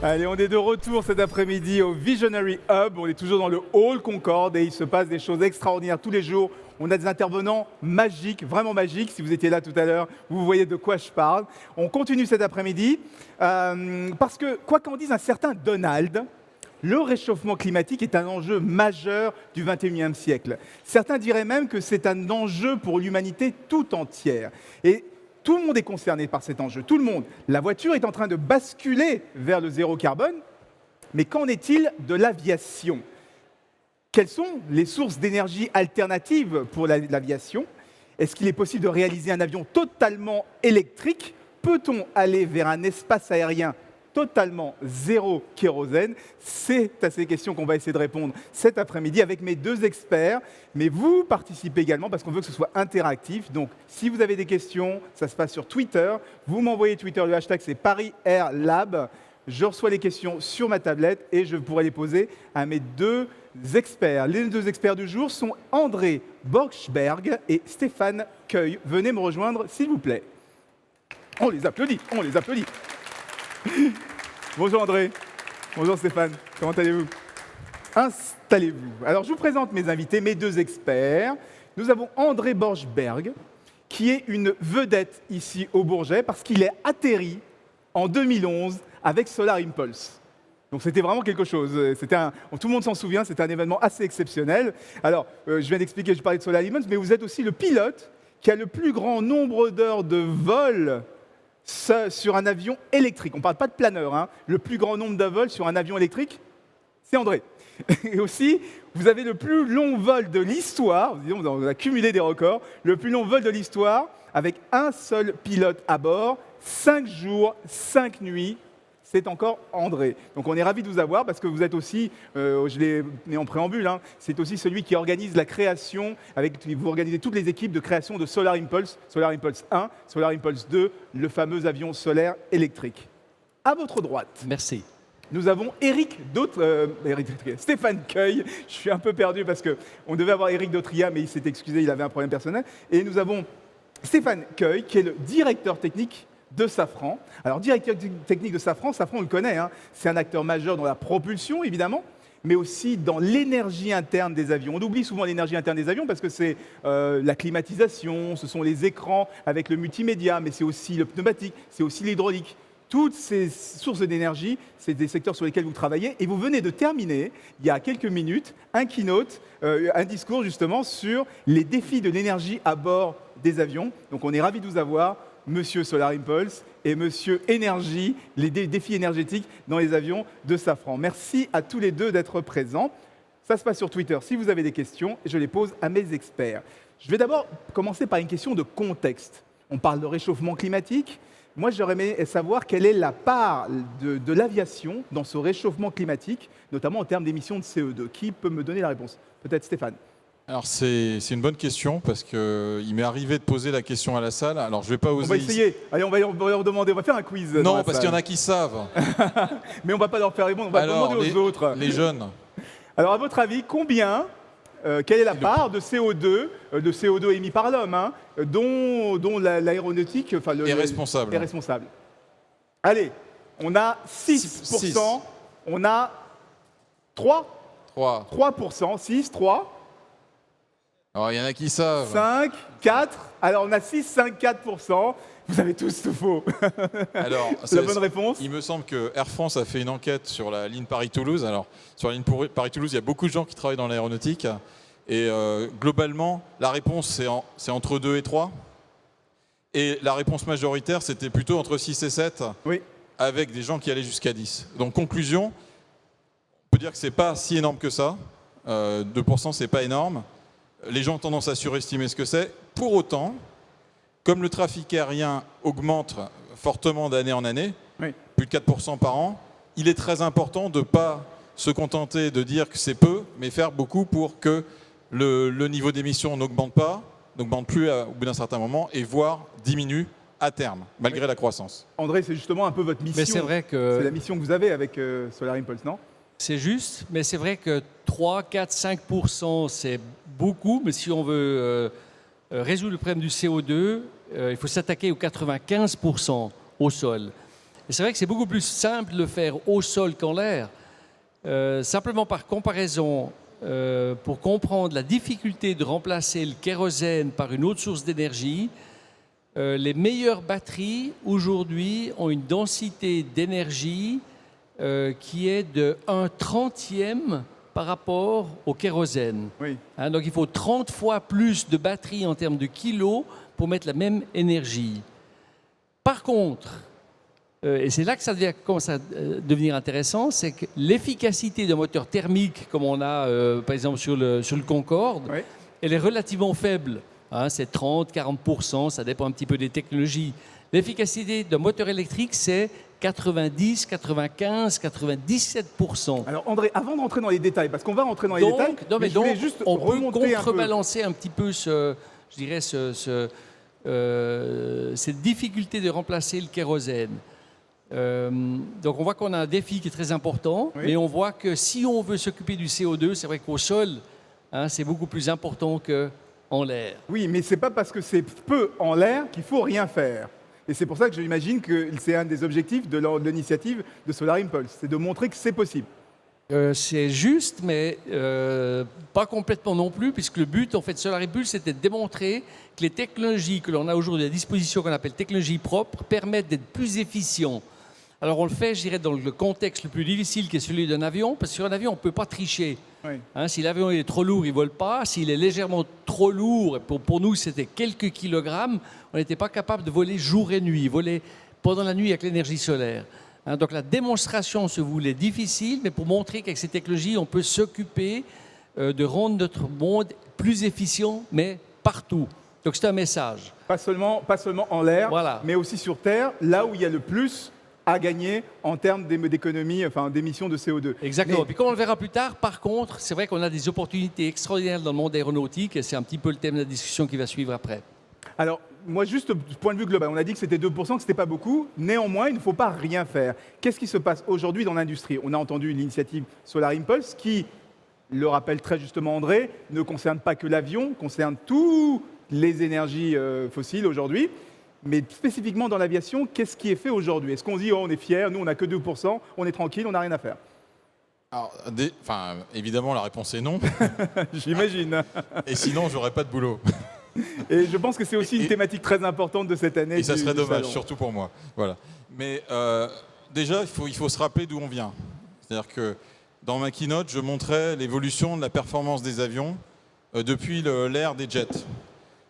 Allez, on est de retour cet après-midi au Visionary Hub. On est toujours dans le hall Concorde et il se passe des choses extraordinaires tous les jours. On a des intervenants magiques, vraiment magiques. Si vous étiez là tout à l'heure, vous voyez de quoi je parle. On continue cet après-midi parce que, quoi qu'en dise un certain Donald, le réchauffement climatique est un enjeu majeur du XXIe siècle. Certains diraient même que c'est un enjeu pour l'humanité tout entière. Et tout le monde est concerné par cet enjeu, tout le monde. La voiture est en train de basculer vers le zéro carbone, mais qu'en est-il de l'aviation ? Quelles sont les sources d'énergie alternatives pour l'aviation ? Est-ce qu'il est possible de réaliser un avion totalement électrique ? Peut-on aller vers un espace aérien totalement zéro kérosène? C'est à ces questions qu'on va essayer de répondre cet après-midi avec mes deux experts. Mais vous participez également parce qu'on veut que ce soit interactif. Donc, si vous avez des questions, ça se passe sur Twitter. Vous m'envoyez Twitter, le hashtag c'est ParisAirLab. Je reçois les questions sur ma tablette et je pourrai les poser à mes deux experts. Les deux experts du jour sont André Borchberg et Stéphane Keuil. Venez me rejoindre, s'il vous plaît. On les applaudit, on les applaudit. Bonjour André, bonjour Stéphane, comment allez-vous? Installez-vous. Alors je vous présente mes invités, mes deux experts. Nous avons André Borchberg, qui est une vedette ici au Bourget parce qu'il est atterri en 2011 avec Solar Impulse. Donc c'était vraiment quelque chose. Tout le monde s'en souvient, c'était un événement assez exceptionnel. Alors, je viens d'expliquer, je parlais de Solar Impulse, mais vous êtes aussi le pilote qui a le plus grand nombre d'heures de vol sur un avion électrique. On ne parle pas de planeur, hein. Le plus grand nombre de vols sur un avion électrique, c'est André. Et aussi, vous avez le plus long vol de l'histoire, on a cumulé des records, le plus long vol de l'histoire avec un seul pilote à bord, 5 jours, 5 nuits. C'est encore André. Donc on est ravis de vous avoir parce que vous êtes aussi, je l'ai mis en préambule, hein, c'est aussi celui qui organise la création, vous organisez toutes les équipes de création de Solar Impulse 1, Solar Impulse 2, le fameux avion solaire électrique. À votre droite, merci. Nous avons Stéphane Keuil. Je suis un peu perdu parce qu'on devait avoir Éric Dautria, mais il s'est excusé, il avait un problème personnel. Et nous avons Stéphane Keuil, qui est le directeur technique de Safran. Alors, directeur technique de Safran, Safran, on le connaît, hein, c'est un acteur majeur dans la propulsion, évidemment, mais aussi dans l'énergie interne des avions. On oublie souvent l'énergie interne des avions parce que c'est la climatisation, ce sont les écrans avec le multimédia, mais c'est aussi le pneumatique, c'est aussi l'hydraulique. Toutes ces sources d'énergie, c'est des secteurs sur lesquels vous travaillez. Et vous venez de terminer, il y a quelques minutes, un keynote, un discours justement sur les défis de l'énergie à bord des avions. Donc on est ravis de vous avoir, Monsieur Solar Impulse et Monsieur Énergie, les défis énergétiques dans les avions de Safran. Merci à tous les deux d'être présents. Ça se passe sur Twitter. Si vous avez des questions, je les pose à mes experts. Je vais d'abord commencer par une question de contexte. On parle de réchauffement climatique. Moi, j'aurais aimé savoir quelle est la part de l'aviation dans ce réchauffement climatique, notamment en termes d'émissions de CO2. Qui peut me donner la réponse? Peut-être Stéphane. Alors c'est une bonne question parce qu'il m'est arrivé de poser la question à la salle. Alors je vais pas oser. On va essayer. Allez, on va leur demander. On va faire un quiz. Non, parce qu'il y en a qui savent. Mais on va pas leur faire répondre. On va demander aux autres. Les jeunes. Alors à votre avis, quelle est la part de CO2 émis par l'homme, hein, dont l'aéronautique est responsable. Allez, on a 6%, on a 3%, 6, 3. Alors il y en a qui savent. 5, 4, alors on a 6, 5, 4%. Vous avez tous tout faux. Alors, c'est la bonne réponse. Il me semble que Air France a fait une enquête sur la ligne Paris-Toulouse. Alors, sur la ligne Paris-Toulouse, il y a beaucoup de gens qui travaillent dans l'aéronautique. Et globalement, la réponse, c'est entre 2 et 3. Et la réponse majoritaire, c'était plutôt entre 6 et 7, oui, avec des gens qui allaient jusqu'à 10. Donc, conclusion, on peut dire que ce n'est pas si énorme que ça. 2%, ce n'est pas énorme. Les gens ont tendance à surestimer ce que c'est. Pour autant, comme le trafic aérien augmente fortement d'année en année, oui, plus de 4% par an, il est très important de ne pas se contenter de dire que c'est peu, mais faire beaucoup pour que le niveau d'émission n'augmente plus au bout d'un certain moment, et voire diminue à terme, malgré la croissance. André, c'est justement un peu votre mission. Mais c'est vrai que c'est la mission que vous avez avec Solar Impulse, non? C'est juste, mais c'est vrai que 3, 4, 5%, c'est beaucoup, mais si on veut résoudre le problème du CO2, il faut s'attaquer aux 95% au sol. Et c'est vrai que c'est beaucoup plus simple de le faire au sol qu'en l'air. Simplement par comparaison, pour comprendre la difficulté de remplacer le kérosène par une autre source d'énergie, les meilleures batteries aujourd'hui ont une densité d'énergie qui est de 1/30e par rapport au kérosène. Oui. Hein, donc il faut 30 fois plus de batterie en termes de kilos pour mettre la même énergie. Par contre, et c'est là que ça commence à devenir intéressant, c'est que l'efficacité d'un moteur thermique, comme on a par exemple sur le Concorde, Oui. elle est relativement faible. Hein, c'est 30-40%, ça dépend un petit peu des technologies. L'efficacité d'un moteur électrique, c'est 90, 95, 97%. Alors André, avant de rentrer dans les détails, parce qu'on va rentrer dans les détails, mais je voulais juste on peut remonter un peu. contrebalancer un petit peu cette difficulté de remplacer le kérosène. Donc on voit qu'on a un défi qui est très important, Oui. mais on voit que si on veut s'occuper du CO2, c'est vrai qu'au sol, hein, c'est beaucoup plus important qu'en l'air. Oui, mais c'est pas parce que c'est peu en l'air qu'il faut rien faire. Et c'est pour ça que j'imagine que c'est un des objectifs de l'initiative de Solar Impulse, c'est de montrer que c'est possible. C'est juste, mais pas complètement non plus, puisque le but, en fait, de Solar Impulse, c'était de démontrer que les technologies que l'on a aujourd'hui à disposition, qu'on appelle technologies propres, permettent d'être plus efficients. Alors on le fait, je dirais, dans le contexte le plus difficile qui est celui d'un avion, parce que sur un avion, on ne peut pas tricher. Oui. Hein, si l'avion est trop lourd, il ne vole pas. S'il est légèrement trop lourd, pour nous, c'était quelques kilogrammes, on n'était pas capable de voler jour et nuit, voler pendant la nuit avec l'énergie solaire. Hein, donc la démonstration se voulait difficile, mais pour montrer qu'avec ces technologies, on peut s'occuper de rendre notre monde plus efficient, mais partout. Donc c'est un message. Pas seulement en l'air, Voilà. mais aussi sur Terre, là où il y a le plus à gagner en termes d'économie, enfin d'émissions de CO2. Exactement. Mais- Puis comme on le verra plus tard, par contre, c'est vrai qu'on a des opportunités extraordinaires dans le monde aéronautique, et c'est un petit peu le thème de la discussion qui va suivre après. Alors, moi, juste du point de vue global, on a dit que c'était 2%, que ce n'était pas beaucoup. Néanmoins, il ne faut pas rien faire. Qu'est-ce qui se passe aujourd'hui dans l'industrie? On a entendu l'initiative Solar Impulse qui, le rappelle très justement André, ne concerne pas que l'avion, concerne toutes les énergies fossiles aujourd'hui. Mais spécifiquement dans l'aviation, qu'est-ce qui est fait aujourd'hui? Est-ce qu'on dit, oh, on est fiers, nous, on n'a que 2%, on est tranquille, on n'a rien à faire? Alors, évidemment, la réponse est non. J'imagine. Et sinon, j'aurais pas de boulot. Et je pense que c'est aussi une Et- thématique très importante de cette année. Et ça serait du dommage, salon. surtout pour moi. Voilà. Mais déjà, il faut se rappeler d'où on vient. C'est-à-dire que dans ma keynote, je montrais l'évolution de la performance des avions depuis l'ère des jets.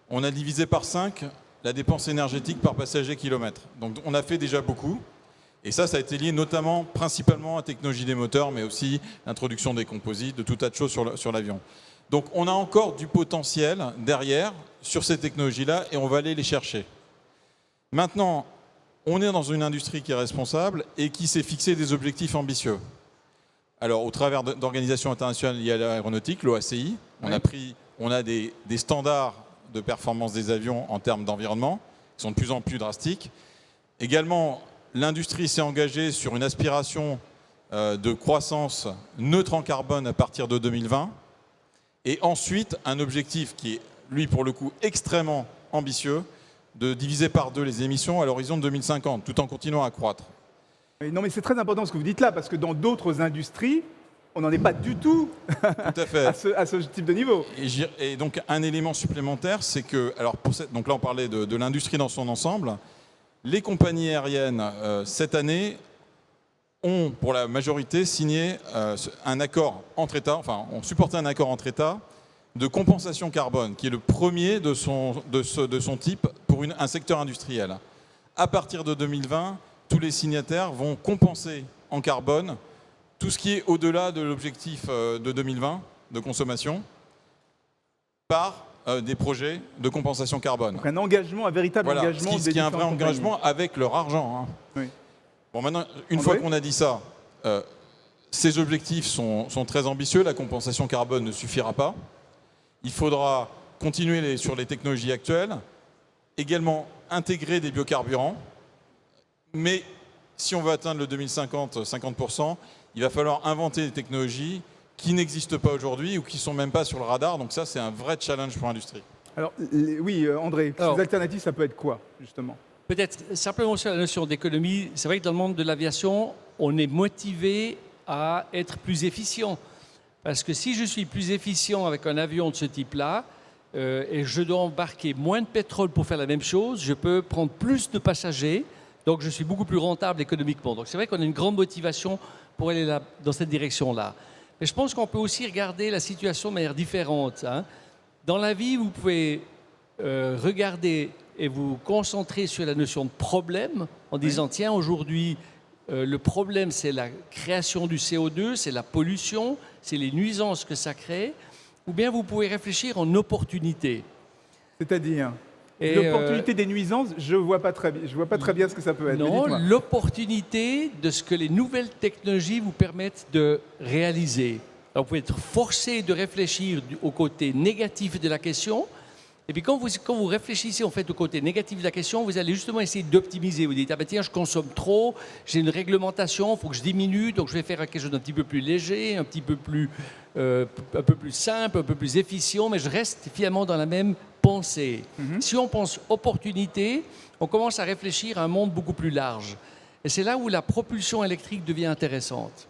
On a divisé par 5 la dépense énergétique par passager kilomètre. Donc on a fait déjà beaucoup. Et ça a été lié notamment, principalement à la technologie des moteurs, mais aussi l'introduction des composites, de tout tas de choses sur l'avion. Donc on a encore du potentiel derrière sur ces technologies-là et on va aller les chercher. Maintenant, on est dans une industrie qui est responsable et qui s'est fixé des objectifs ambitieux. Alors, au travers d'organisations internationales liées à l'aéronautique, l'OACI, on a des standards de performance des avions en termes d'environnement qui sont de plus en plus drastiques. Également, l'industrie s'est engagée sur une aspiration de croissance neutre en carbone à partir de 2020. Et ensuite, un objectif qui est, lui, pour le coup, extrêmement ambitieux, de diviser par 2 les émissions à l'horizon de 2050, tout en continuant à croître. Non, mais c'est très important ce que vous dites là, parce que dans d'autres industries, on n'en est pas du tout Tout à fait. à ce type de niveau. Et donc, un élément supplémentaire, c'est que, alors donc là, on parlait de l'industrie dans son ensemble. Les compagnies aériennes, cette année, ont, pour la majorité, signé un accord entre États, enfin, ont supporté un accord entre États de compensation carbone, qui est le premier de son type pour un secteur industriel. À partir de 2020, tous les signataires vont compenser en carbone tout ce qui est au-delà de l'objectif de 2020 de consommation par des projets de compensation carbone. Donc un engagement, un véritable Voilà, engagement. ce qui est un vrai engagement avec leur argent. Hein. Oui. Bon, maintenant, une André fois qu'on a dit ça, ces objectifs sont très ambitieux. La compensation carbone ne suffira pas. Il faudra continuer sur les technologies actuelles, également intégrer des biocarburants. Mais si on veut atteindre le 2050, 50%, il va falloir inventer des technologies qui n'existent pas aujourd'hui ou qui ne sont même pas sur le radar. Donc ça, c'est un vrai challenge pour l'industrie. Alors, oui, André, Alors, ces alternatives, ça peut être quoi, justement? Peut-être simplement sur la notion d'économie, c'est vrai que dans le monde de l'aviation, on est motivé à être plus efficient. Parce que si je suis plus efficient avec un avion de ce type-là, et je dois embarquer moins de pétrole pour faire la même chose, je peux prendre plus de passagers, donc je suis beaucoup plus rentable économiquement. Donc c'est vrai qu'on a une grande motivation pour aller dans cette direction-là. Mais je pense qu'on peut aussi regarder la situation de manière différente, hein. Dans la vie, vous pouvez regarder et vous concentrer sur la notion de problème en disant, tiens, aujourd'hui, le problème, c'est la création du CO2, c'est la pollution, c'est les nuisances que ça crée. Ou bien vous pouvez réfléchir en opportunité. C'est-à-dire l'opportunité des nuisances, je vois pas très bien ce que ça peut être. Non, l'opportunité de ce que les nouvelles technologies vous permettent de réaliser. Alors, vous pouvez être forcé de réfléchir au côté négatif de la question. Et puis quand vous réfléchissez en fait au côté négatif de la question, vous allez justement essayer d'optimiser. Vous dites, ah ben tiens, je consomme trop, j'ai une réglementation, il faut que je diminue, donc je vais faire quelque chose d'un petit peu plus léger, un peu plus simple, un peu plus efficient, mais je reste finalement dans la même pensée. Si on pense opportunité, on commence à réfléchir à un monde beaucoup plus large. Et c'est là où la propulsion électrique devient intéressante.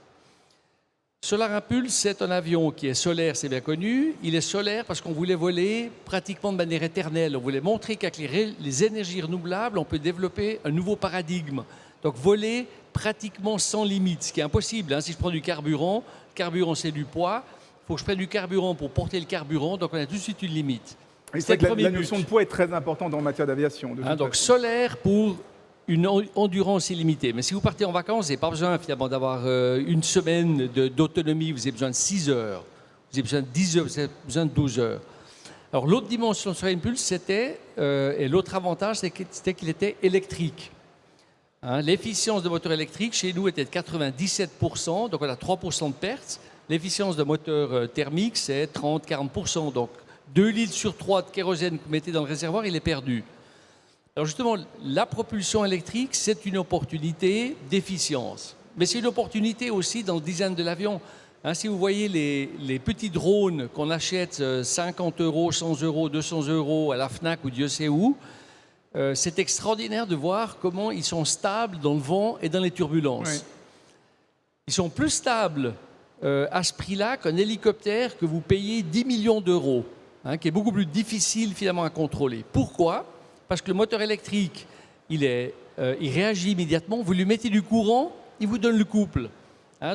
Solar Impulse, c'est un avion qui est solaire, c'est bien connu. Il est solaire parce qu'on voulait voler pratiquement de manière éternelle. On voulait montrer qu'avec les énergies renouvelables, on peut développer un nouveau paradigme. Donc voler pratiquement sans limite, ce qui est impossible. Si je prends du carburant, c'est du poids. Il faut que je prenne du carburant pour porter le carburant, donc on a tout de suite une limite. C'est que la notion de poids est très importante en matière d'aviation. Donc solaire pour une endurance illimitée. Mais si vous partez en vacances, vous n'avez pas besoin finalement d'avoir une semaine d'autonomie. Vous avez besoin de 6 heures, vous avez besoin de 10 heures, vous avez besoin de 12 heures. Alors l'autre dimension de Solar Impulse, c'était, et l'autre avantage, c'était qu'il était électrique. L'efficience de moteur électrique chez nous était de 97%, donc on a 3% de perte. L'efficience de moteur thermique, c'est 30-40%. Donc 2 litres sur 3 de kérosène que vous mettez dans le réservoir, il est perdu. Alors justement, la propulsion électrique, c'est une opportunité d'efficience. Mais c'est une opportunité aussi dans le design de l'avion. Si vous voyez les petits drones qu'on achète 50 €, 100 €, 200 € à la FNAC ou Dieu sait où, c'est extraordinaire de voir comment ils sont stables dans le vent et dans les turbulences. Oui. Ils sont plus stables à ce prix-là qu'un hélicoptère que vous payez 10 millions d'euros, qui est beaucoup plus difficile finalement à contrôler. Pourquoi ? Parce que le moteur électrique, il réagit immédiatement. Vous lui mettez du courant, il vous donne le couple.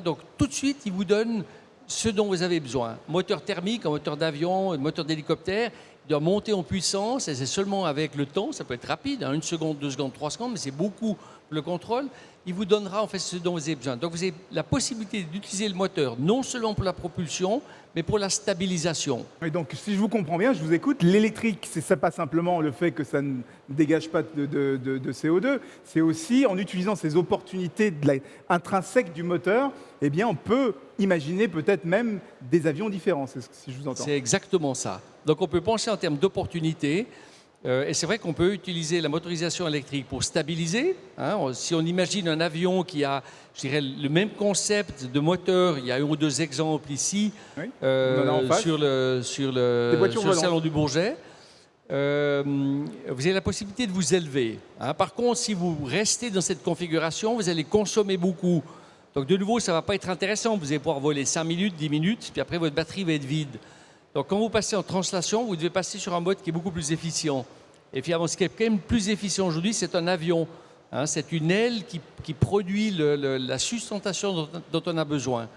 Donc tout de suite, il vous donne ce dont vous avez besoin. Moteur thermique, un moteur d'avion, un moteur d'hélicoptère, il doit monter en puissance et c'est seulement avec le temps, ça peut être rapide, 1 seconde, 2 secondes, 3 secondes, mais c'est beaucoup pour le contrôle. Il vous donnera en fait ce dont vous avez besoin. Donc vous avez la possibilité d'utiliser le moteur non seulement pour la propulsion, mais pour la stabilisation. Et donc si je vous comprends bien, je vous écoute, l'électrique, c'est pas simplement le fait que ça ne dégage pas de CO2, c'est aussi en utilisant ces opportunités intrinsèques du moteur, eh bien on peut imaginer peut-être même des avions différents, si je vous entends. C'est exactement ça. Donc on peut penser en termes d'opportunités. Et c'est vrai qu'on peut utiliser la motorisation électrique pour stabiliser. Si on imagine un avion qui a, je dirais, le même concept de moteur, il y a 1 ou 2 exemples ici, oui, sur le salon du Bourget. Vous avez la possibilité de vous élever. Par contre, si vous restez dans cette configuration, vous allez consommer beaucoup. Donc de nouveau, ça ne va pas être intéressant. Vous allez pouvoir voler 5 minutes, 10 minutes, puis après votre batterie va être vide. Donc quand vous passez en translation, vous devez passer sur un mode qui est beaucoup plus efficient. Et finalement, ce qui est quand même plus efficient aujourd'hui, c'est un avion. C'est une aile qui produit la sustentation dont on a besoin.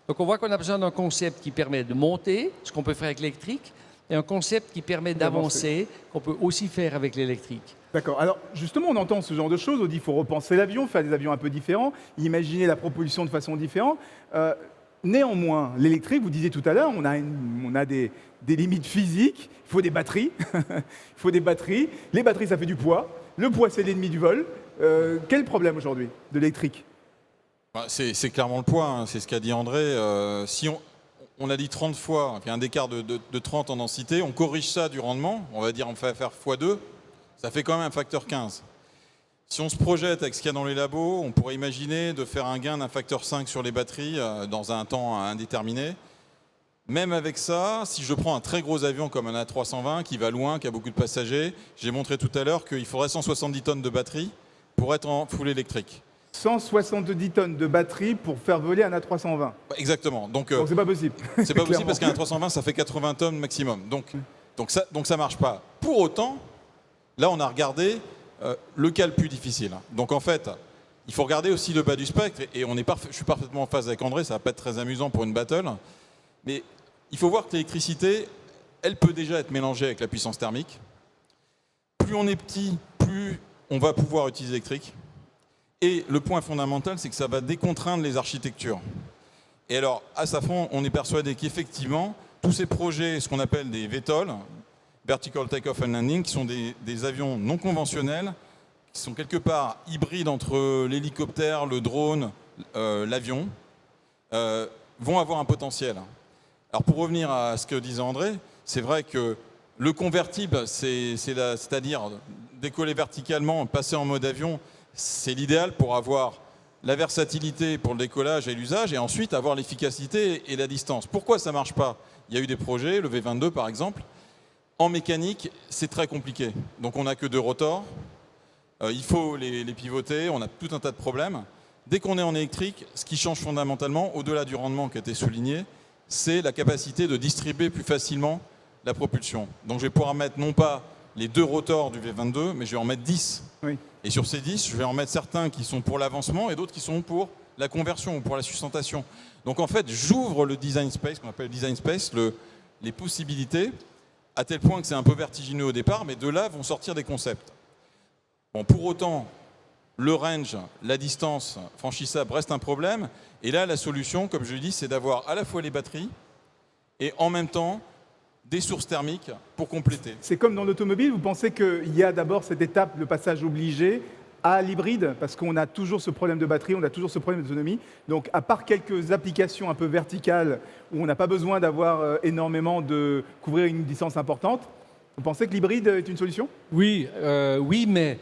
Donc on voit qu'on a besoin d'un concept qui permet de monter, ce qu'on peut faire avec l'électrique, et un concept qui permet d'avancer, qu'on peut aussi faire avec l'électrique. D'accord. Alors justement, on entend ce genre de choses. On dit qu'il faut repenser l'avion, faire des avions un peu différents, imaginer la propulsion de façon différente. Néanmoins, l'électrique, vous disiez tout à l'heure, on a des limites physiques, il faut des batteries. Il faut des batteries. Les batteries, ça fait du poids. Le poids, c'est l'ennemi du vol. Quel problème aujourd'hui de l'électrique ? C'est clairement le poids, c'est ce qu'a dit André. Si on a dit 30 fois, il y a un écart de 30 en densité, on corrige ça du rendement, on va dire on fait faire x2, ça fait quand même un facteur 15. Si on se projette avec ce qu'il y a dans les labos, on pourrait imaginer de faire un gain d'un facteur 5 sur les batteries dans un temps indéterminé. Même avec ça, si je prends un très gros avion comme un A320 qui va loin, qui a beaucoup de passagers, j'ai montré tout à l'heure qu'il faudrait 170 tonnes de batterie pour être en full électrique. 170 tonnes de batterie pour faire voler un A320. Exactement. Donc c'est pas possible. c'est pas possible Clairement. parce qu'un A320 ça fait 80 tonnes maximum. Donc ça marche pas. Pour autant, là on a regardé le cas le plus difficile. Donc en fait, il faut regarder aussi le bas du spectre et je suis parfaitement en phase avec André, ça va pas être très amusant pour une battle, mais il faut voir que l'électricité, elle peut déjà être mélangée avec la puissance thermique. Plus on est petit, plus on va pouvoir utiliser l'électrique. Et le point fondamental, c'est que ça va décontraindre les architectures. Et alors, à Safran, on est persuadé qu'effectivement, tous ces projets, ce qu'on appelle des VTOL, Vertical Takeoff and Landing, qui sont des avions non conventionnels, qui sont quelque part hybrides entre l'hélicoptère, le drone, l'avion, vont avoir un potentiel. Alors pour revenir à ce que disait André, c'est vrai que le convertible, c'est-à-dire décoller verticalement, passer en mode avion, c'est l'idéal pour avoir la versatilité pour le décollage et l'usage, et ensuite avoir l'efficacité et la distance. Pourquoi ça ne marche pas? Il y a eu des projets, le V22 par exemple. En mécanique, c'est très compliqué. Donc on n'a que 2 rotors, il faut les pivoter, on a tout un tas de problèmes. Dès qu'on est en électrique, ce qui change fondamentalement, au-delà du rendement qui a été souligné, c'est la capacité de distribuer plus facilement la propulsion. Donc je vais pouvoir mettre non pas les 2 rotors du V22, mais je vais en mettre 10. Oui. Et sur ces 10, je vais en mettre certains qui sont pour l'avancement et d'autres qui sont pour la conversion ou pour la sustentation. Donc en fait, j'ouvre le design space, qu'on appelle design space, les possibilités, à tel point que c'est un peu vertigineux au départ, mais de là vont sortir des concepts. Bon, pour autant, le range, la distance franchissable reste un problème. Et là, la solution, comme je l'ai dit, c'est d'avoir à la fois les batteries et en même temps des sources thermiques pour compléter. C'est comme dans l'automobile, vous pensez qu'il y a d'abord cette étape, le passage obligé à l'hybride, parce qu'on a toujours ce problème de batterie, on a toujours ce problème d'autonomie. Donc à part quelques applications un peu verticales où on n'a pas besoin d'avoir énormément de couvrir une distance importante, vous pensez que l'hybride est une solution? Oui, mais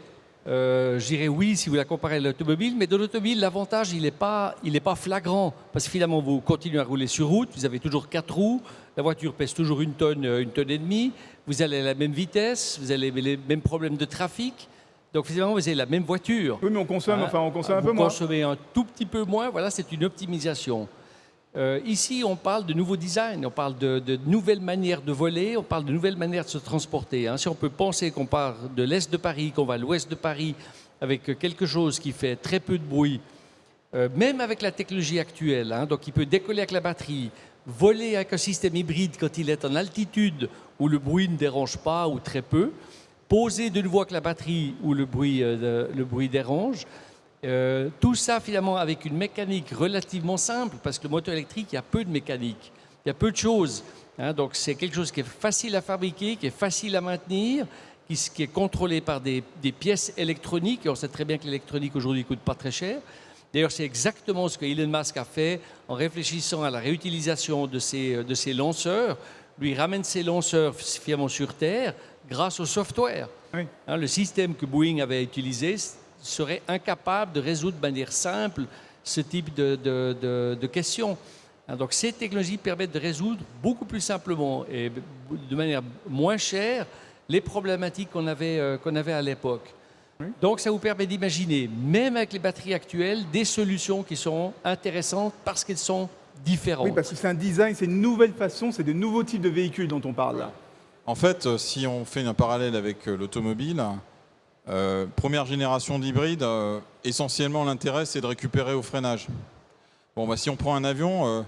je dirais oui si vous la comparez à l'automobile, mais dans l'automobile, l'avantage, il n'est pas flagrant, parce que finalement, vous continuez à rouler sur route, vous avez toujours 4 roues, la voiture pèse toujours une tonne et demie, vous allez à la même vitesse, vous avez les mêmes problèmes de trafic, donc finalement, vous avez la même voiture. Oui, mais on consomme, on consomme un peu moins. Vous consommez un tout petit peu moins, voilà, c'est une optimisation. Ici, on parle de nouveaux designs, on parle de nouvelles manières de voler, on parle de nouvelles manières de se transporter. Si on peut penser qu'on part de l'est de Paris, qu'on va à l'ouest de Paris, avec quelque chose qui fait très peu de bruit, même avec la technologie actuelle, donc il peut décoller avec la batterie, voler avec un système hybride quand il est en altitude où le bruit ne dérange pas ou très peu, poser de nouveau avec la batterie où le bruit dérange. Tout ça finalement avec une mécanique relativement simple, parce que le moteur électrique, il y a peu de mécanique, il y a peu de choses. Donc c'est quelque chose qui est facile à fabriquer, qui est facile à maintenir, qui est contrôlé par des pièces électroniques. Et on sait très bien que l'électronique aujourd'hui ne coûte pas très cher. D'ailleurs, c'est exactement ce que Elon Musk a fait en réfléchissant à la réutilisation de ses lanceurs. Lui, il ramène ses lanceurs finalement sur Terre grâce au software. Oui. Le système que Boeing avait utilisé serait incapable de résoudre de manière simple ce type de questions. Donc ces technologies permettent de résoudre beaucoup plus simplement et de manière moins chère les problématiques qu'on avait à l'époque. Oui. Donc ça vous permet d'imaginer, même avec les batteries actuelles, des solutions qui sont intéressantes parce qu'elles sont différentes. Oui, parce que c'est un design, c'est une nouvelle façon, c'est de nouveaux types de véhicules dont on parle là. En fait, si on fait un parallèle avec l'automobile, première génération d'hybride, essentiellement l'intérêt c'est de récupérer au freinage. Bon, si on prend un avion,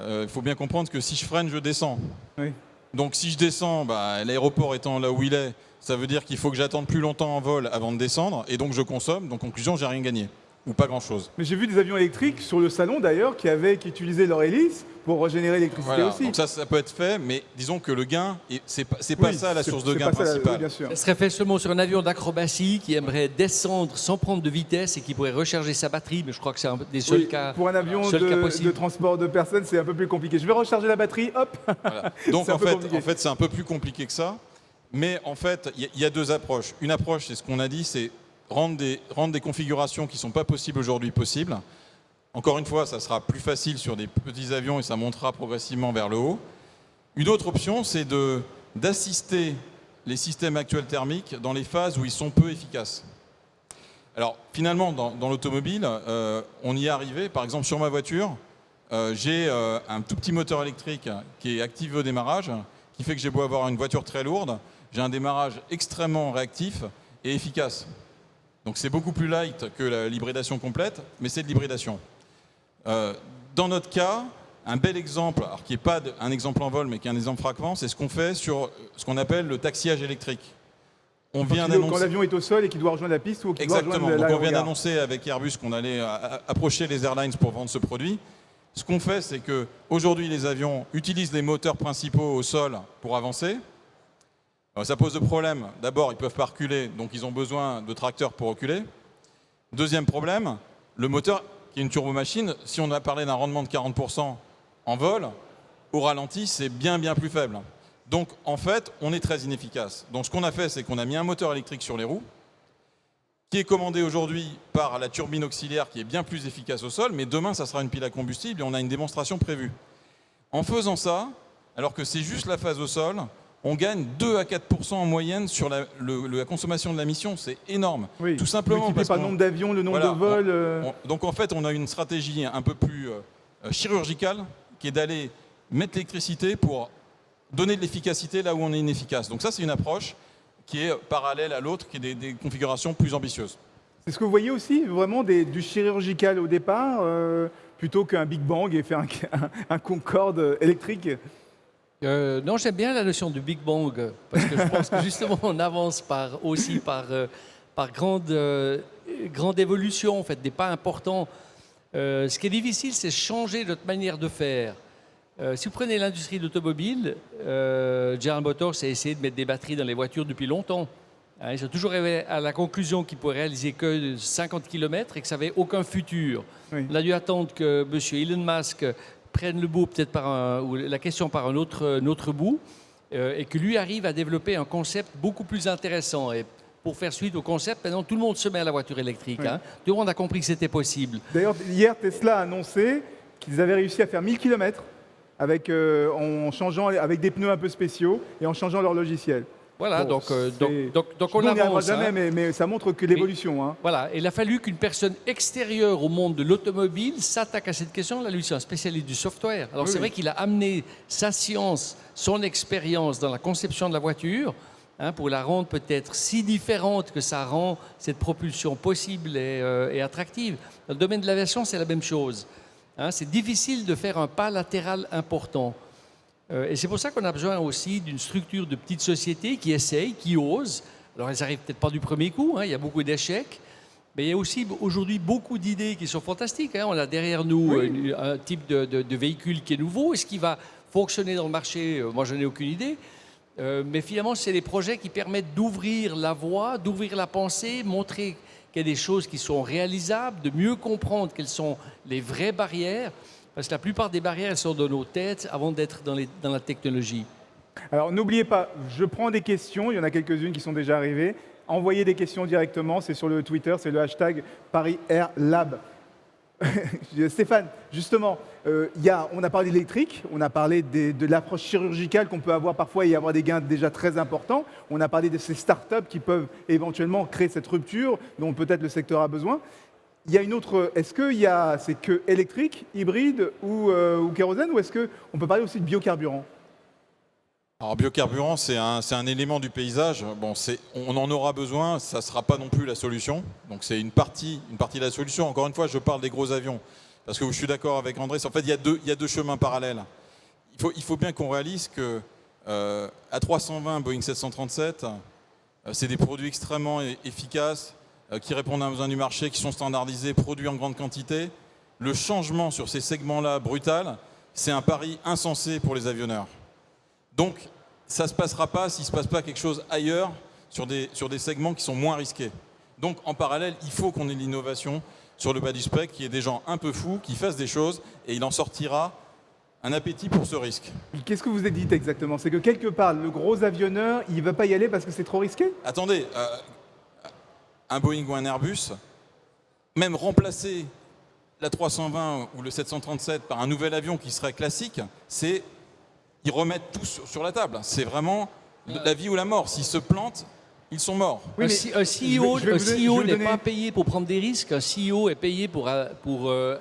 il faut bien comprendre que si je freine, je descends. Oui. Donc si je descends, l'aéroport étant là où il est, ça veut dire qu'il faut que j'attende plus longtemps en vol avant de descendre, et donc je consomme, donc conclusion, j'ai rien gagné, ou pas grand-chose. Mais j'ai vu des avions électriques sur le salon d'ailleurs qui utilisaient leur hélice pour régénérer l'électricité aussi. Donc ça peut être fait, mais disons que le gain, c'est pas ça la source de gain principale. Bien sûr. Ça serait fait seulement sur un avion d'acrobatie qui aimerait descendre sans prendre de vitesse et qui pourrait recharger sa batterie, mais je crois que c'est un des seuls cas. Pour un avion de transport de personnes, c'est un peu plus compliqué. Je vais recharger la batterie, hop. Voilà. Donc en fait, c'est un peu plus compliqué que ça. Mais en fait, il y a 2 approches. Une approche, c'est ce qu'on a dit, c'est rendre des configurations qui ne sont pas possibles aujourd'hui possibles. Encore une fois, ça sera plus facile sur des petits avions et ça montera progressivement vers le haut. Une autre option, c'est d'assister les systèmes actuels thermiques dans les phases où ils sont peu efficaces. Alors finalement, dans l'automobile, on y est arrivé. Par exemple, sur ma voiture, j'ai un tout petit moteur électrique qui est activé au démarrage, qui fait que j'ai beau avoir une voiture très lourde, j'ai un démarrage extrêmement réactif et efficace. Donc c'est beaucoup plus light que l'hybridation complète, mais c'est de l'hybridation. Dans notre cas, un bel exemple, alors qui n'est pas un exemple en vol, mais qui est un exemple frappant, c'est ce qu'on fait sur ce qu'on appelle le taxiage électrique. On vient d'annoncer... Quand l'avion est au sol et qu'il doit rejoindre la piste ou qu'il doit rejoindre Exactement. Donc on vient l'aérogare. d'annoncer avec Airbus qu'on allait approcher les airlines pour vendre ce produit. Ce qu'on fait, c'est qu'aujourd'hui, les avions utilisent les moteurs principaux au sol pour avancer. Alors, ça pose deux problèmes. D'abord, ils ne peuvent pas reculer, donc ils ont besoin de tracteurs pour reculer. Deuxième problème, le moteur, qui est une turbomachine, si on a parlé d'un rendement de 40% en vol, au ralenti, c'est bien plus faible. Donc, en fait, on est très inefficace. Donc, ce qu'on a fait, c'est qu'on a mis un moteur électrique sur les roues, qui est commandé aujourd'hui par la turbine auxiliaire, qui est bien plus efficace au sol, mais demain, ça sera une pile à combustible et on a une démonstration prévue. En faisant ça, alors que c'est juste la phase au sol, on gagne 2 à 4% en moyenne sur la consommation de la mission. C'est énorme. Oui. Tout simplement Multiplié parce par le nombre d'avions, le nombre de vols. Donc en fait, on a une stratégie un peu plus chirurgicale, qui est d'aller mettre l'électricité pour donner de l'efficacité là où on est inefficace. Donc ça, c'est une approche qui est parallèle à l'autre, qui est des configurations plus ambitieuses. C'est ce que vous voyez aussi, vraiment du chirurgical au départ, plutôt qu'un Big Bang et faire un Concorde électrique. Non, j'aime bien la notion du Big Bang, parce que je pense que justement on avance aussi par grande évolution, en fait, des pas importants. Ce qui est difficile, c'est changer notre manière de faire. Si vous prenez l'industrie de l'automobile, General Motors a essayé de mettre des batteries dans les voitures depuis longtemps. Hein, ils ont toujours arrivé à la conclusion qu'ils pourraient réaliser que 50 km et que ça n'avait aucun futur. Oui. On a dû attendre que M. Elon Musk prenne le bout peut-être ou la question par un autre bout et que lui arrive à développer un concept beaucoup plus intéressant. Et pour faire suite au concept, maintenant tout le monde se met à la voiture électrique. Oui. Hein. Tout le monde a compris que c'était possible. D'ailleurs, hier, Tesla a annoncé qu'ils avaient réussi à faire 1000 km avec des pneus un peu spéciaux et en changeant leur logiciel. Voilà, Bon, donc on n'y arrivera avance. jamais, Hein. mais ça montre que l'évolution. Hein. Voilà, il a fallu qu'une personne extérieure au monde de l'automobile s'attaque à cette question. Là, lui, c'est un spécialiste du software. Alors, Oui, c'est oui. vrai qu'il a amené sa science, son expérience dans la conception de la voiture, hein, pour la rendre peut-être si différente que ça rend cette propulsion possible et attractive. Dans le domaine de l'aviation, c'est la même chose. Hein, c'est difficile de faire un pas latéral important. Et c'est pour ça qu'on a besoin aussi d'une structure de petites sociétés qui essayent, qui osent. Alors, elles n'arrivent peut-être pas du premier coup, hein, il y a beaucoup d'échecs, mais il y a aussi aujourd'hui beaucoup d'idées qui sont fantastiques. Hein. On a derrière nous un type de véhicule qui est nouveau. Est-ce qu'il va fonctionner dans le marché? Moi, je n'ai aucune idée. Mais finalement, c'est des projets qui permettent d'ouvrir la voie, d'ouvrir la pensée, montrer qu'il y a des choses qui sont réalisables, de mieux comprendre quelles sont les vraies barrières. Parce que la plupart des barrières, elles sont dans nos têtes avant d'être dans la technologie. Alors n'oubliez pas, je prends des questions, il y en a quelques-unes qui sont déjà arrivées. Envoyez des questions directement, c'est sur le Twitter, c'est le hashtag ParisAirLab. Stéphane, justement, on a parlé d'électrique, on a parlé de l'approche chirurgicale qu'on peut avoir parfois et avoir des gains déjà très importants. On a parlé de ces startups qui peuvent éventuellement créer cette rupture dont peut-être le secteur a besoin. Il y a une autre. Est-ce que c'est que électrique, hybride ou kérosène, ou est-ce qu'on peut parler aussi de biocarburant? Alors biocarburant, c'est un élément du paysage. Bon, on en aura besoin, ça ne sera pas non plus la solution. Donc c'est une partie de la solution. Encore une fois, je parle des gros avions. Parce que je suis d'accord avec André, en fait, il y a deux chemins parallèles. Il faut bien qu'on réalise que A320, Boeing 737, c'est des produits extrêmement efficaces, qui répondent à un besoin du marché, qui sont standardisés, produits en grande quantité. Le changement sur ces segments-là, brutal, c'est un pari insensé pour les avionneurs. Donc, ça ne se passera pas s'il ne se passe pas quelque chose ailleurs sur des segments qui sont moins risqués. Donc, en parallèle, il faut qu'on ait l'innovation sur le bas du spectre, qu'il y ait des gens un peu fous qui fassent des choses et il en sortira un appétit pour ce risque. Qu'est-ce que vous avez dit exactement? C'est que quelque part, le gros avionneur, il ne va pas y aller parce que c'est trop risqué? la 320 ou le 737 par un nouvel avion qui serait classique, c'est ils remettent tout sur la table. C'est vraiment la vie ou la mort. S'ils se plantent, ils sont morts. Oui, mais Un CEO, je vais vous n'est donner- pas payé pour prendre des risques. Un CEO est payé pour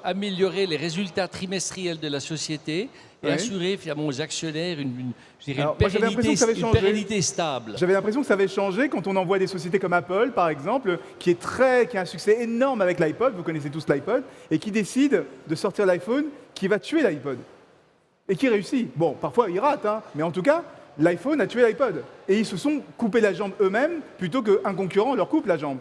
améliorer les résultats trimestriels de la société et Ouais. assurer finalement aux actionnaires je dirais Alors, moi, j'avais l'impression que ça avait une changé. pérennité stable. J'avais l'impression que ça avait changé quand on envoie des sociétés comme Apple, par exemple, qui a un succès énorme avec l'iPod, vous connaissez tous l'iPod, et qui décide de sortir l'iPhone qui va tuer l'iPod. Et qui réussit. Bon, parfois il rate, hein, mais en tout cas, l'iPhone a tué l'iPod. Et ils se sont coupés la jambe eux-mêmes plutôt qu'un concurrent leur coupe la jambe.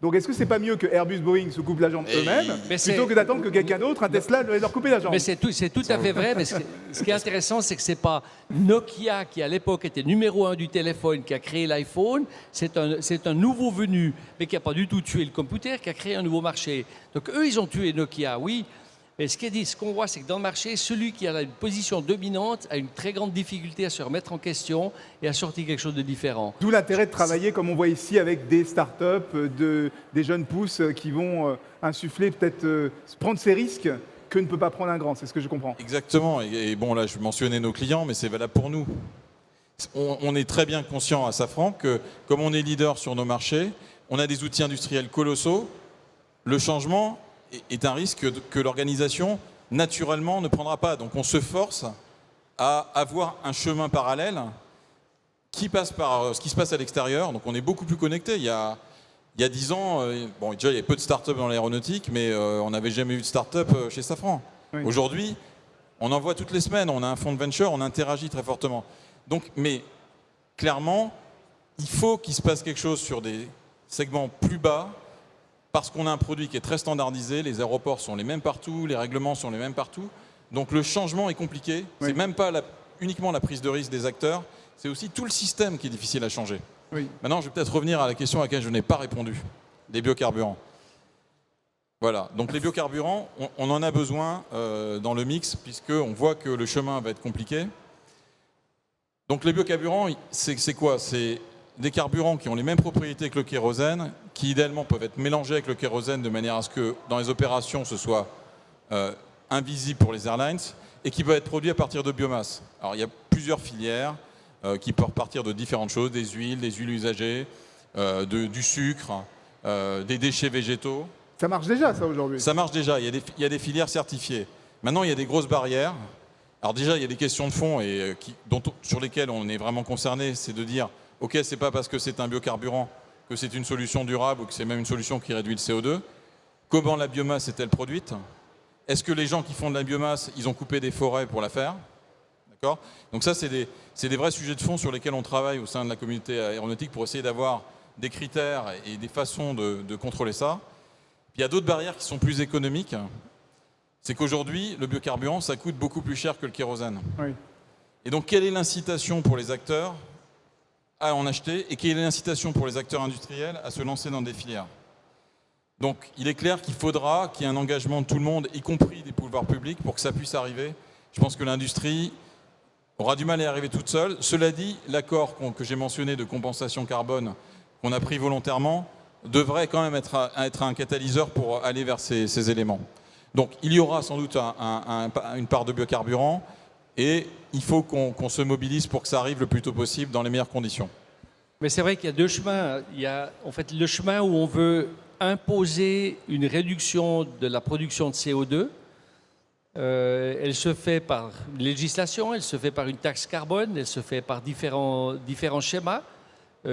Donc est-ce que c'est pas mieux que Airbus, Boeing se coupent la jambe Et- eux-mêmes Mais c'est- plutôt que d'attendre que quelqu'un d'autre, un Tesla, leur couper la jambe? Mais c'est tout à fait vrai. Mais ce qui est intéressant, c'est que c'est pas Nokia qui, à l'époque, était numéro 1 du téléphone, qui a créé l'iPhone. C'est un nouveau venu, mais qui n'a pas du tout tué le computer, qui a créé un nouveau marché. Donc eux, ils ont tué Nokia, oui. Mais ce qu'on voit, c'est que dans le marché, celui qui a une position dominante a une très grande difficulté à se remettre en question et à sortir quelque chose de différent. D'où l'intérêt de travailler, comme on voit ici, avec des startups, des jeunes pousses qui vont insuffler, peut-être prendre ces risques que ne peut pas prendre un grand. C'est ce que je comprends. Exactement. Et bon, là, je mentionnais nos clients, mais c'est valable pour nous. On est très bien conscient à Safran que, comme on est leader sur nos marchés, on a des outils industriels colossaux. Le changement est un risque que l'organisation, naturellement, ne prendra pas. Donc on se force à avoir un chemin parallèle qui passe par ce qui se passe à l'extérieur. Donc on est beaucoup plus connecté. Il y a 10 ans, bon, déjà il y avait peu de start-up dans l'aéronautique, mais on n'avait jamais eu de start-up chez Safran. Oui. Aujourd'hui, on en voit toutes les semaines. On a un fonds de venture, on interagit très fortement. Donc, mais clairement, il faut qu'il se passe quelque chose sur des segments plus bas, parce qu'on a un produit qui est très standardisé, les aéroports sont les mêmes partout, les règlements sont les mêmes partout. Donc le changement est compliqué. Oui. C'est même pas uniquement la prise de risque des acteurs, c'est aussi tout le système qui est difficile à changer. Oui. Maintenant, je vais peut-être revenir à la question à laquelle je n'ai pas répondu, les biocarburants. Voilà, donc les biocarburants, on en a besoin dans le mix, puisqu'on voit que le chemin va être compliqué. Donc les biocarburants, c'est quoi? C'est des carburants qui ont les mêmes propriétés que le kérosène, qui idéalement peuvent être mélangés avec le kérosène de manière à ce que dans les opérations ce soit invisible pour les airlines, et qui peuvent être produits à partir de biomasse. Alors il y a plusieurs filières qui peuvent partir de différentes choses, des huiles usagées, du sucre, des déchets végétaux. Ça marche déjà, ça, aujourd'hui. Ça marche déjà, il y a des filières certifiées. Maintenant, il y a des grosses barrières. Alors déjà, il y a des questions de fond sur lesquelles on est vraiment concerné, c'est de dire, ok, c'est pas parce que c'est un biocarburant que c'est une solution durable ou que c'est même une solution qui réduit le CO2. Comment la biomasse est-elle produite? Est-ce que les gens qui font de la biomasse, ils ont coupé des forêts pour la faire? D'accord? Donc ça, c'est des vrais sujets de fond sur lesquels on travaille au sein de la communauté aéronautique pour essayer d'avoir des critères et des façons de contrôler ça. Puis il y a d'autres barrières qui sont plus économiques. C'est qu'aujourd'hui, le biocarburant, ça coûte beaucoup plus cher que le kérosène. Oui. Et donc, quelle est l'incitation pour les acteurs à en acheter et quelle est l'incitation pour les acteurs industriels à se lancer dans des filières? Donc, il est clair qu'il faudra qu'il y ait un engagement de tout le monde, y compris des pouvoirs publics, pour que ça puisse arriver. Je pense que l'industrie aura du mal à y arriver toute seule. Cela dit, l'accord que j'ai mentionné de compensation carbone qu'on a pris volontairement devrait quand même être un catalyseur pour aller vers ces éléments. Donc, il y aura sans doute une part de biocarburant et il faut qu'on se mobilise pour que ça arrive le plus tôt possible dans les meilleures conditions. Mais c'est vrai qu'il y a deux chemins. Il y a en fait le chemin où on veut imposer une réduction de la production de CO2. Elle se fait par législation, elle se fait par une taxe carbone, elle se fait par différents schémas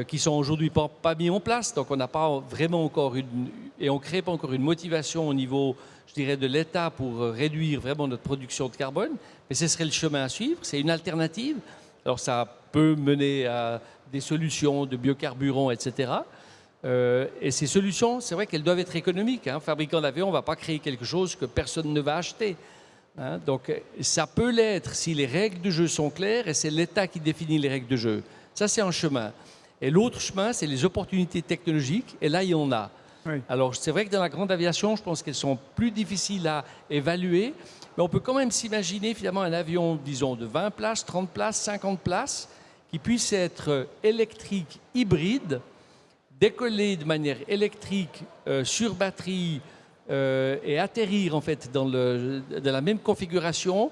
qui sont aujourd'hui pas mis en place. Donc on n'a pas vraiment encore et on ne crée pas encore une motivation au niveau, je dirais, de l'État pour réduire vraiment notre production de carbone. Mais ce serait le chemin à suivre, c'est une alternative. Alors ça peut mener à des solutions de biocarburants, etc. Et ces solutions, c'est vrai qu'elles doivent être économiques. Hein. Fabricant d'avions, on ne va pas créer quelque chose que personne ne va acheter. Hein. Donc ça peut l'être si les règles de jeu sont claires et c'est l'État qui définit les règles de jeu. Ça, c'est un chemin. Et l'autre chemin, c'est les opportunités technologiques. Et là, il y en a. Oui. Alors, c'est vrai que dans la grande aviation, je pense qu'elles sont plus difficiles à évaluer. Mais on peut quand même s'imaginer finalement un avion, disons, de 20 places, 30 places, 50 places, qui puisse être électrique hybride, décoller de manière électrique sur batterie et atterrir en fait dans la même configuration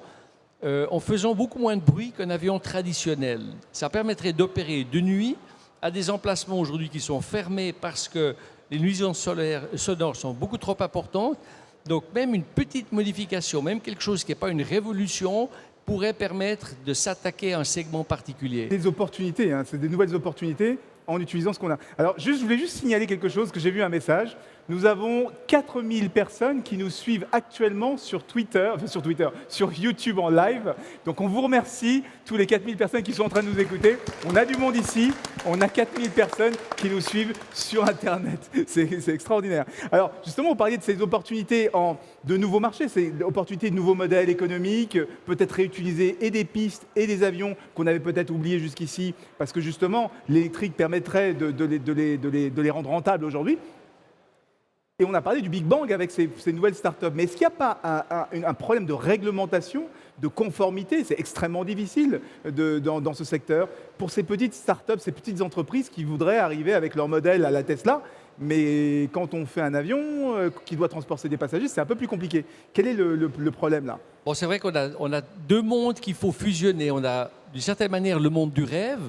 en faisant beaucoup moins de bruit qu'un avion traditionnel. Ça permettrait d'opérer de nuit à des emplacements aujourd'hui qui sont fermés parce que les nuisances sonores sont beaucoup trop importantes. Donc même une petite modification, même quelque chose qui n'est pas une révolution, pourrait permettre de s'attaquer à un segment particulier. Des opportunités, hein, c'est des nouvelles opportunités en utilisant ce qu'on a. Alors, je voulais juste signaler quelque chose, que j'ai vu un message. Nous avons 4000 personnes qui nous suivent actuellement sur sur YouTube en live. Donc, on vous remercie, tous les 4000 personnes qui sont en train de nous écouter. On a du monde ici, on a 4000 personnes qui nous suivent sur Internet. C'est extraordinaire. Alors, justement, vous parliez de ces opportunités de nouveaux marchés, ces opportunités de nouveaux modèles économiques, peut-être réutiliser et des pistes et des avions qu'on avait peut-être oubliés jusqu'ici, parce que justement, l'électrique permettrait de les rendre rentables aujourd'hui. Et on a parlé du Big Bang avec ces nouvelles startups. Mais est-ce qu'il n'y a pas un problème de réglementation, de conformité? C'est extrêmement difficile dans ce secteur pour ces petites startups, ces petites entreprises qui voudraient arriver avec leur modèle à la Tesla. Mais quand on fait un avion qui doit transporter des passagers, c'est un peu plus compliqué. Quel est le problème là? Bon, c'est vrai qu'on a deux mondes qu'il faut fusionner. On a d'une certaine manière le monde du rêve.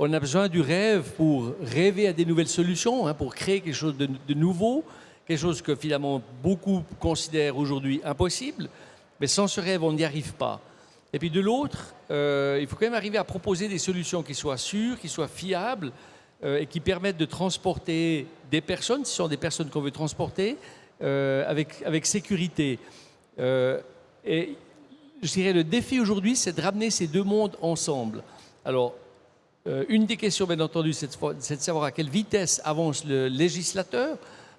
On a besoin du rêve pour rêver à des nouvelles solutions, hein, pour créer quelque chose de nouveau. Quelque chose que finalement beaucoup considèrent aujourd'hui impossible, mais sans ce rêve, on n'y arrive pas. Et puis de l'autre, il faut quand même arriver à proposer des solutions qui soient sûres, qui soient fiables et qui permettent de transporter des personnes, si ce sont des personnes qu'on veut transporter, avec sécurité. Et je dirais le défi aujourd'hui, c'est de ramener ces deux mondes ensemble. Alors, une des questions, bien entendu, c'est de savoir à quelle vitesse avance le législateur.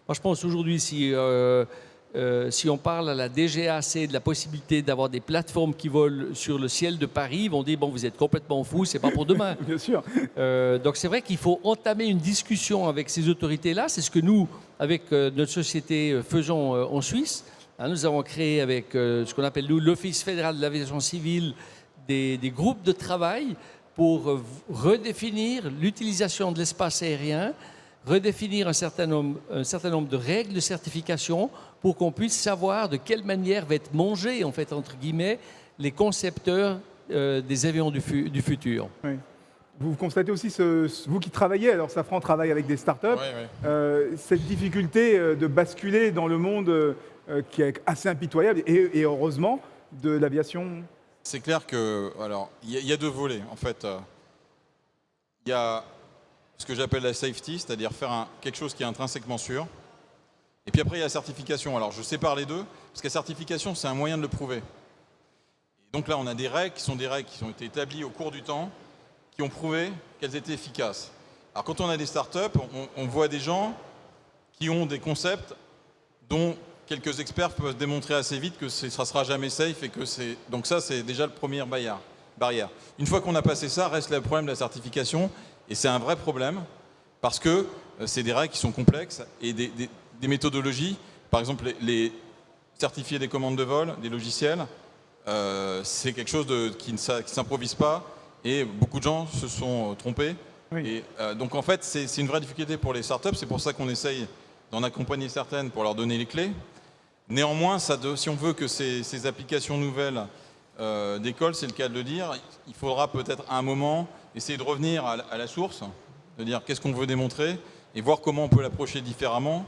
Moi, je pense aujourd'hui, si on parle à la DGAC de la possibilité d'avoir des plateformes qui volent sur le ciel de Paris, ils vont dire, bon, vous êtes complètement fous, c'est pas pour demain. Bien sûr. Donc, c'est vrai qu'il faut entamer une discussion avec ces autorités-là. C'est ce que nous, avec notre société, faisons en Suisse. Hein, nous avons créé avec ce qu'on appelle, nous, l'Office fédéral de l'aviation civile, des groupes de travail pour redéfinir l'utilisation de l'espace aérien, redéfinir un certain nombre de règles de certification pour qu'on puisse savoir de quelle manière va être mangé, en fait, entre guillemets, les concepteurs des avions du futur. Oui. Vous constatez aussi, vous qui travaillez, alors Safran travaille avec des startups, cette difficulté de basculer dans le monde qui est assez impitoyable, et heureusement, de l'aviation. C'est clair que, alors, il y a deux volets, en fait. Il y a ce que j'appelle la safety, c'est-à-dire faire quelque chose qui est intrinsèquement sûr. Et puis après, il y a la certification. Alors, je sépare les deux, parce que la certification, c'est un moyen de le prouver. Et donc là, on a des règles qui ont été établies au cours du temps, qui ont prouvé qu'elles étaient efficaces. Alors, quand on a des startups, on voit des gens qui ont des concepts dont quelques experts peuvent démontrer assez vite que ça ne sera jamais safe. Donc ça, c'est déjà la première barrière. Une fois qu'on a passé ça, reste le problème de la certification. Et c'est un vrai problème parce que c'est des règles qui sont complexes et des méthodologies. Par exemple, les certifier des commandes de vol, des logiciels, c'est quelque chose qui ne s'improvise pas et beaucoup de gens se sont trompés. Oui. Et donc en fait, c'est une vraie difficulté pour les startups. C'est pour ça qu'on essaye d'en accompagner certaines pour leur donner les clés. Néanmoins, si on veut que ces applications nouvelles d'école, c'est le cas de le dire, il faudra peut-être à un moment essayer de revenir à la source, de dire qu'est-ce qu'on veut démontrer et voir comment on peut l'approcher différemment,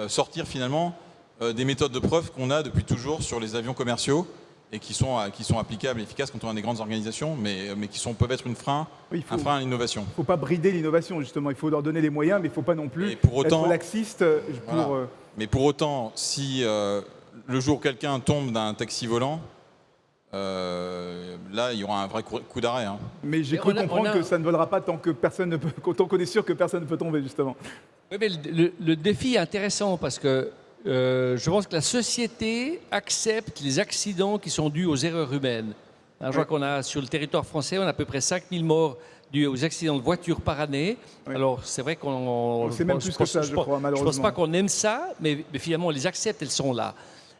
sortir finalement des méthodes de preuve qu'on a depuis toujours sur les avions commerciaux et qui sont applicables et efficaces quand on a des grandes organisations, mais qui peuvent être un frein à l'innovation. Il ne faut pas brider l'innovation, justement. Il faut leur donner les moyens, mais il ne faut pas non plus être laxiste. Voilà. Mais pour autant, si le jour où quelqu'un tombe d'un taxi volant, là, il y aura un vrai coup d'arrêt. Hein. Mais j'ai cru comprendre que ça ne volera pas tant qu'on est sûr que personne ne peut tomber, justement. Oui, mais le défi est intéressant parce que je pense que la société accepte les accidents qui sont dus aux erreurs humaines. Alors, je vois qu'on a, sur le territoire français, on a à peu près 5000 morts dus aux accidents de voiture par année. Oui. Alors, c'est vrai qu'on... C'est même plus que ça, je crois, malheureusement. Je ne pense pas qu'on aime ça, mais finalement, on les accepte, elles sont là.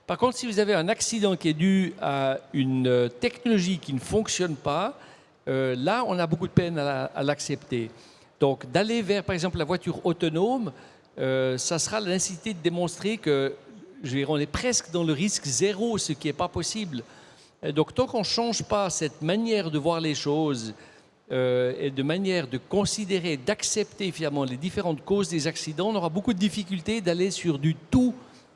Par contre, si vous avez un accident qui est dû à une technologie qui ne fonctionne pas, là, on a beaucoup de peine à l'accepter. Donc, d'aller vers, par exemple, la voiture autonome, ça sera la nécessité de démontrer que je veux dire, on est presque dans le risque zéro, ce qui n'est pas possible. Et donc, tant qu'on ne change pas cette manière de voir les choses et de manière de considérer, d'accepter finalement les différentes causes des accidents, on aura beaucoup de difficultés d'aller sur du tout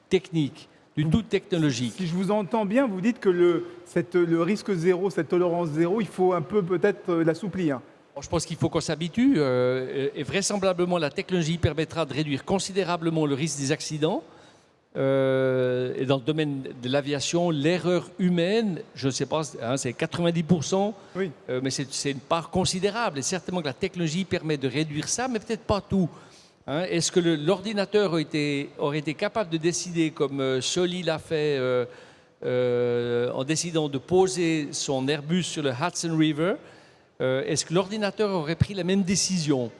technique, du tout technologique. Si je vous entends bien, vous dites que le risque zéro, cette tolérance zéro, il faut un peu peut-être l'assouplir. Je pense qu'il faut qu'on s'habitue et vraisemblablement la technologie permettra de réduire considérablement le risque des accidents. Et dans le domaine de l'aviation, l'erreur humaine, je ne sais pas, hein, c'est 90%, Oui. mais c'est une part considérable. Et certainement que la technologie permet de réduire ça, mais peut-être pas tout. Hein. Est-ce que l'ordinateur aurait été capable de décider, comme Sully l'a fait en décidant de poser son Airbus sur le Hudson River? Est-ce que l'ordinateur aurait pris la même décision?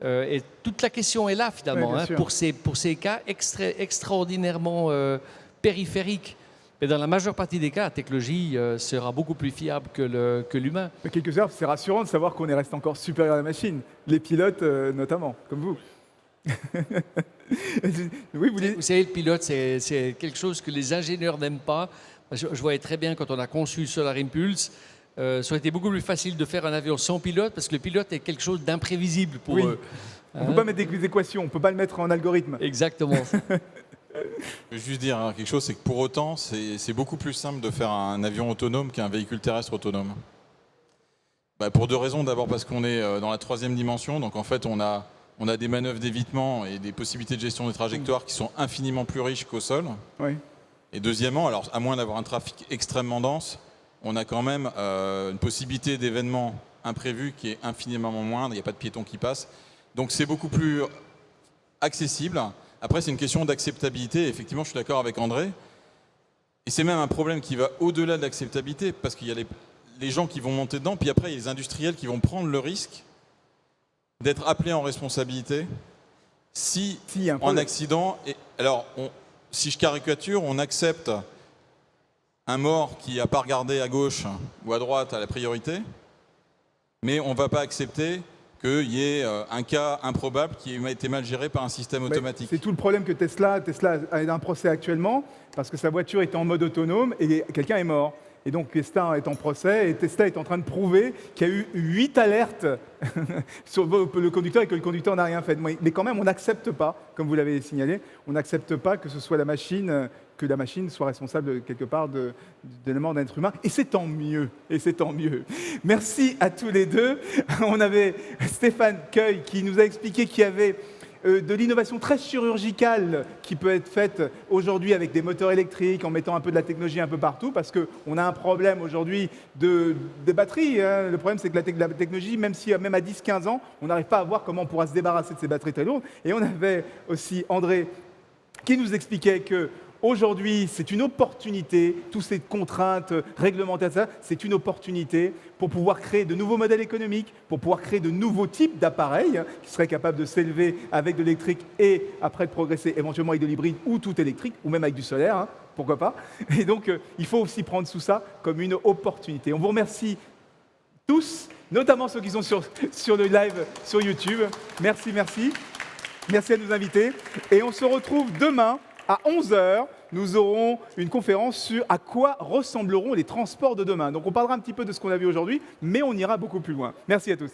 Et toute la question est là, finalement, Oui, hein, pour ces cas extraordinairement périphériques. Mais dans la majeure partie des cas, la technologie sera beaucoup plus fiable que l'humain. Mais quelque part, c'est rassurant de savoir qu'on est resté encore supérieur à la machine. Les pilotes, notamment, comme vous. Oui, Vous savez, le pilote, c'est quelque chose que les ingénieurs n'aiment pas. Je voyais très bien quand on a conçu Solar Impulse, ça aurait été beaucoup plus facile de faire un avion sans pilote parce que le pilote est quelque chose d'imprévisible pour Oui. eux. On ne peut pas mettre des équations, on ne peut pas le mettre en algorithme. Exactement. Je veux juste dire quelque chose, c'est que pour autant, c'est beaucoup plus simple de faire un avion autonome qu'un véhicule terrestre autonome. Pour deux raisons. D'abord parce qu'on est dans la troisième dimension, donc en fait on a des manœuvres d'évitement et des possibilités de gestion des trajectoires qui sont infiniment plus riches qu'au sol. Oui. Et deuxièmement, alors à moins d'avoir un trafic extrêmement dense, on a quand même une possibilité d'événements imprévus qui est infiniment moindre, il n'y a pas de piétons qui passent. Donc c'est beaucoup plus accessible. Après, c'est une question d'acceptabilité. Effectivement, je suis d'accord avec André. Et c'est même un problème qui va au-delà de l'acceptabilité, parce qu'il y a les gens qui vont monter dedans, puis après, il y a les industriels qui vont prendre le risque d'être appelés en responsabilité si en accident... Alors, si je caricature, on accepte un mort qui n'a pas regardé à gauche ou à droite à la priorité, mais on ne va pas accepter qu'il y ait un cas improbable qui a été mal géré par un système automatique. C'est tout le problème que Tesla a un procès actuellement, parce que sa voiture était en mode autonome et quelqu'un est mort. Et donc Tesla est en procès et Tesla est en train de prouver qu'il y a eu 8 alertes sur le conducteur et que le conducteur n'a rien fait. Mais quand même, on n'accepte pas, comme vous l'avez signalé, on n'accepte pas que ce soit la machine soit responsable quelque part de la mort d'un être humain. Et c'est tant mieux. Et c'est tant mieux. Merci à tous les deux. On avait Stéphane Cueil qui nous a expliqué qu'il y avait de l'innovation très chirurgicale qui peut être faite aujourd'hui avec des moteurs électriques, en mettant un peu de la technologie un peu partout, parce qu'on a un problème aujourd'hui des batteries. Hein. Le problème, c'est que la technologie, même à 10-15 ans, on n'arrive pas à voir comment on pourra se débarrasser de ces batteries très lourdes. Et on avait aussi André qui nous expliquait que aujourd'hui, c'est une opportunité, toutes ces contraintes réglementaires, c'est une opportunité pour pouvoir créer de nouveaux modèles économiques, pour pouvoir créer de nouveaux types d'appareils qui seraient capables de s'élever avec de l'électrique et après de progresser éventuellement avec de l'hybride ou tout électrique, ou même avec du solaire, hein, pourquoi pas. Et donc, il faut aussi prendre tout ça comme une opportunité. On vous remercie tous, notamment ceux qui sont sur le live sur YouTube. Merci, merci. Merci à nos invités. Et on se retrouve demain. À 11h, nous aurons une conférence sur à quoi ressembleront les transports de demain. Donc on parlera un petit peu de ce qu'on a vu aujourd'hui, mais on ira beaucoup plus loin. Merci à tous.